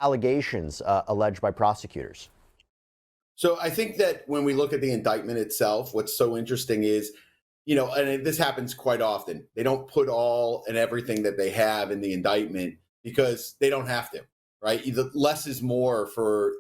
allegations alleged by prosecutors? So I think that when we look at the indictment itself, what's so interesting is, and this happens quite often, they don't put all and everything that they have in the indictment because they don't have to, right? Either less is more for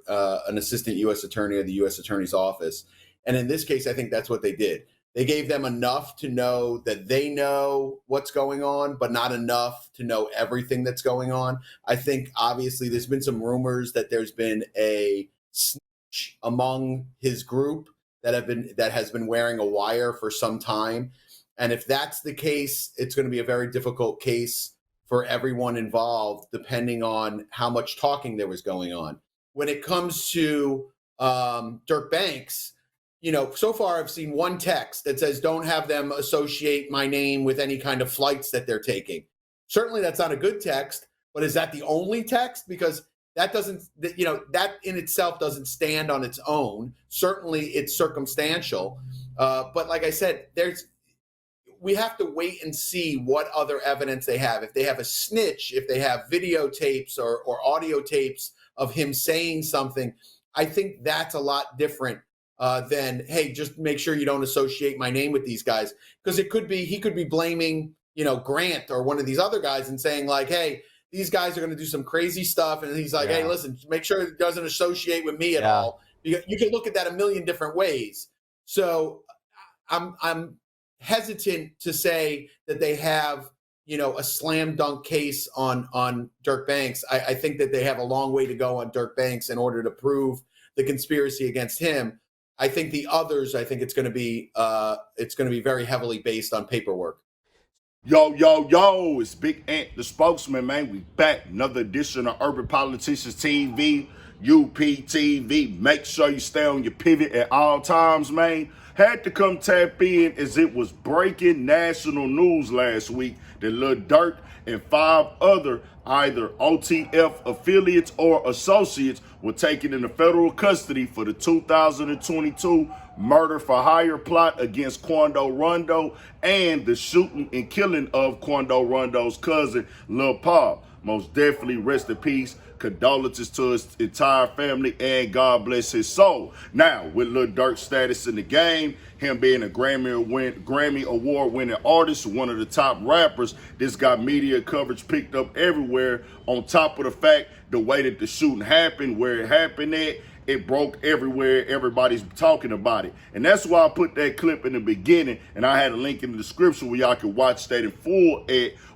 an assistant U.S. attorney or the U.S. attorney's office. And in this case, I think that's what they did. They gave them enough to know that they know what's going on, but not enough to know everything that's going on. I think obviously there's been some rumors that there's been a snitch among his group that has been wearing a wire for some time. And if that's the case, it's going to be a very difficult case for everyone involved, depending on how much talking there was going on. When it comes to Durk Banks, so far I've seen one text that says, don't have them associate my name with any kind of flights that they're taking. Certainly that's not a good text, but is that the only text? Because that doesn't, that in itself doesn't stand on its own. Certainly it's circumstantial. But like I said, we have to wait and see what other evidence they have. If they have a snitch, if they have videotapes or audio tapes of him saying something, I think that's a lot different than, hey, just make sure you don't associate my name with these guys. Because he could be blaming, Grant or one of these other guys and saying like, hey, these guys are going to do some crazy stuff. And he's like, hey, listen, make sure it doesn't associate with me at all. You can look at that a million different ways. So I'm hesitant to say that they have, a slam dunk case on Durk Banks. I think that they have a long way to go on Durk Banks in order to prove the conspiracy against him. I think the others, it's going to be very heavily based on paperwork. Yo, it's Big Ant, the spokesman, man. We back. Another edition of Urban Politicians TV, UPTV. Make sure you stay on your pivot at all times, man. Had to come tap in as it was breaking national news last week that Lil Durk and 5 other either OTF affiliates or associates were taken into federal custody for the 2022 murder for hire plot against Quando Rondo and the shooting and killing of Quando Rondo's cousin, Lil Pop. Most definitely rest in peace. Condolences to his entire family and God bless his soul. Now, with Lil Durk's status in the game, him being a Grammy Award winning artist, one of the top rappers, this got media coverage picked up everywhere. On top of the fact, the way that the shooting happened, where it happened at, it broke everywhere. Everybody's talking about it. And that's why I put that clip in the beginning. And I had a link in the description where y'all can watch that in full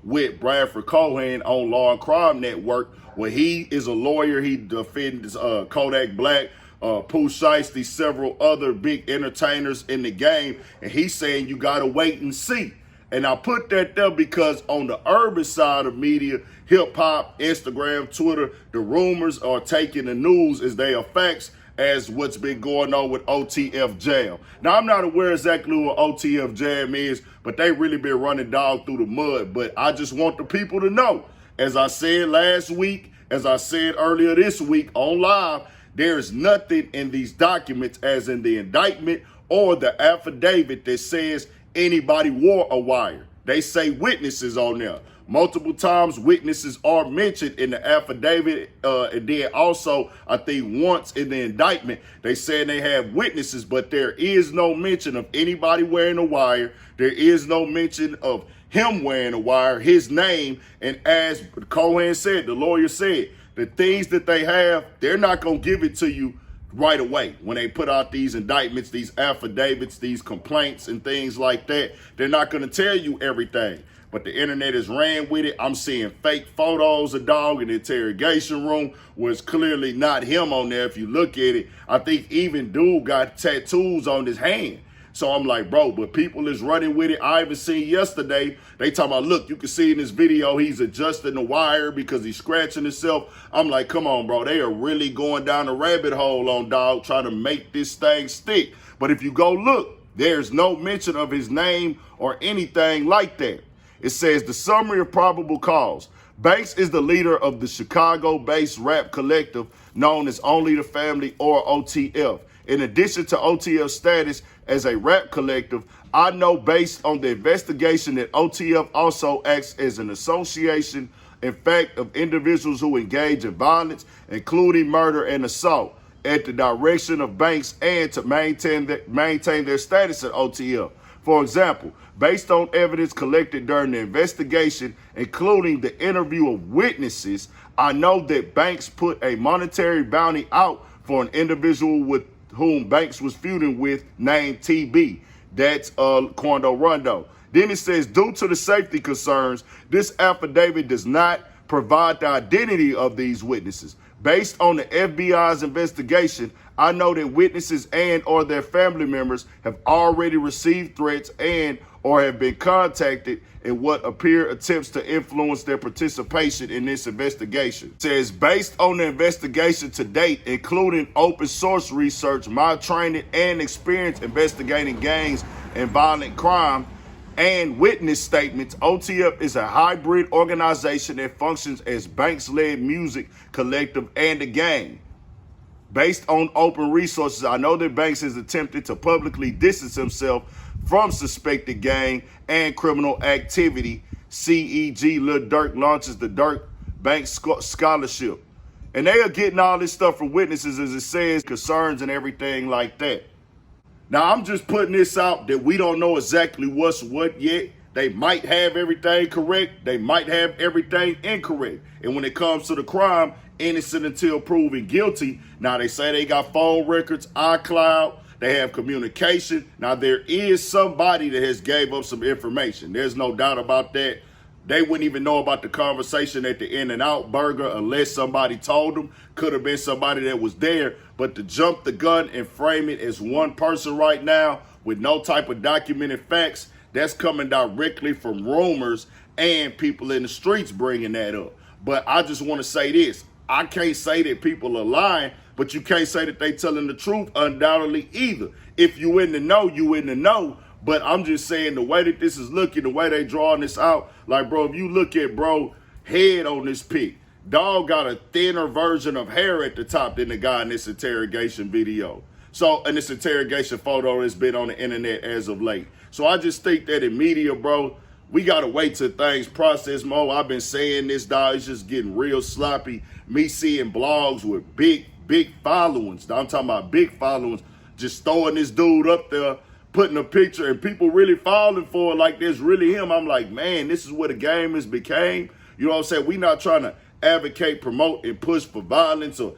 with Bradford Cohen on Law and Crime Network, where he is a lawyer. He defends Kodak Black, Pooh Shiesty, several other big entertainers in the game. And he's saying you got to wait and see. And I put that there because on the urban side of media, hip hop, Instagram, Twitter, the rumors are taking the news as they are facts as what's been going on with OTF Jam. Now, I'm not aware exactly what OTF Jam is, but they really been running dog through the mud. But I just want the people to know, as I said last week, as I said earlier this week on live, there is nothing in these documents, as in the indictment or the affidavit, that says anybody wore a wire. They say witnesses on there. Multiple times witnesses are mentioned in the affidavit, and then also I think once in the indictment they said they have witnesses, but there is no mention of anybody wearing a wire. There is no mention of him wearing a wire, his name. And as Cohen said, the lawyer said, the things that they have, they're not going to give it to you right away. When they put out these indictments, these affidavits, these complaints and things like that, they're not going to tell you everything. But the internet has ran with it. I'm seeing fake photos of dog in the interrogation room where it's clearly not him on there. If you look at it, I think even dude got tattoos on his hand. So I'm like, bro, but people is running with it. I even seen yesterday, they talking about, look, you can see in this video, he's adjusting the wire because he's scratching himself. I'm like, come on, bro. They are really going down a rabbit hole on dog, trying to make this thing stick. But if you go look, there's no mention of his name or anything like that. It says the summary of probable cause. Banks is the leader of the Chicago-based rap collective known as Only the Family, or OTF. In addition to OTF's status as a rap collective, I know based on the investigation that OTF also acts as an association in fact of individuals who engage in violence, including murder and assault, at the direction of banks and to maintain their status at OTF. For example, based on evidence collected during the investigation, including the interview of witnesses, I know that banks put a monetary bounty out for an individual with whom Banks was feuding with named TB. That's Quando Rondo. Then it says, due to the safety concerns, this affidavit does not provide the identity of these witnesses. Based on the FBI's investigation, I know that witnesses and or their family members have already received threats and or have been contacted in what appear attempts to influence their participation in this investigation. It says, based on the investigation to date, including open source research, my training and experience investigating gangs and violent crime, and witness statements, OTF is a hybrid organization that functions as Banks-led music collective and a gang. Based on open resources, I know that Banks has attempted to publicly distance himself from suspected gang and criminal activity. CEG, Lil Durk launches the Durk Banks Scholarship. And they are getting all this stuff from witnesses, as it says, concerns and everything like that. Now, I'm just putting this out that we don't know exactly what's what yet. They might have everything correct. They might have everything incorrect. And when it comes to the crime, innocent until proven guilty. Now, they say they got phone records, iCloud. They have communication. Now, there is somebody that has gave up some information. There's no doubt about that. They wouldn't even know about the conversation at the In-N-Out Burger unless somebody told them. Could have been somebody that was there. But to jump the gun and frame it as one person right now with no type of documented facts, that's coming directly from rumors and people in the streets bringing that up. But I just want to say this. I can't say that people are lying, but you can't say that they telling the truth undoubtedly either. If you in the know, you in the know. But I'm just saying the way that this is looking, the way they drawing this out, like, bro, if you look at, bro, head on this pic, dog got a thinner version of hair at the top than the guy in this interrogation video. So, and this interrogation photo has been on the internet as of late. So I just think that in media, bro, we got to wait till things process more. I've been saying this, dog, it's just getting real sloppy. Me seeing blogs with big followings. I'm talking about big followings, just throwing this dude up there, putting a picture, and people really falling for it like there's really him. I'm like, man, this is what the game has became. You know what I'm saying? We not trying to advocate, promote, and push for violence or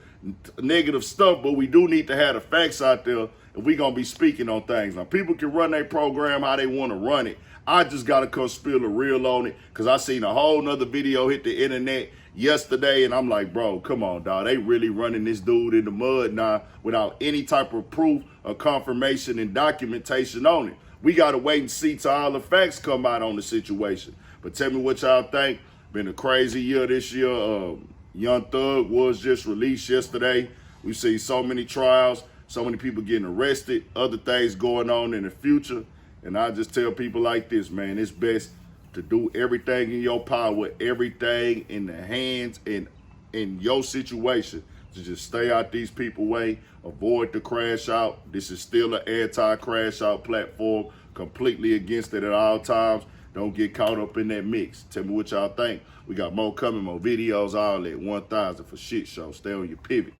negative stuff, but we do need to have the facts out there, and we going to be speaking on things. Now, people can run their program how they want to run it. I just got to come spill the real on it because I seen a whole nother video hit the internet yesterday, and I'm like, bro, come on, dog. They really running this dude in the mud now without any type of proof or confirmation and documentation on it. We got to wait and see till all the facts come out on the situation. But tell me what y'all think. Been a crazy year this year. Young Thug was just released yesterday. We see so many trials, so many people getting arrested, other things going on in the future. And I just tell people like this, man, it's best to do everything in your power, everything in the hands and in your situation to just stay out these people's way, avoid the crash out. This is still an anti-crash out platform, completely against it at all times. Don't get caught up in that mix. Tell me what y'all think. We got more coming, more videos, all at 1,000 for shit show. Stay on your pivot.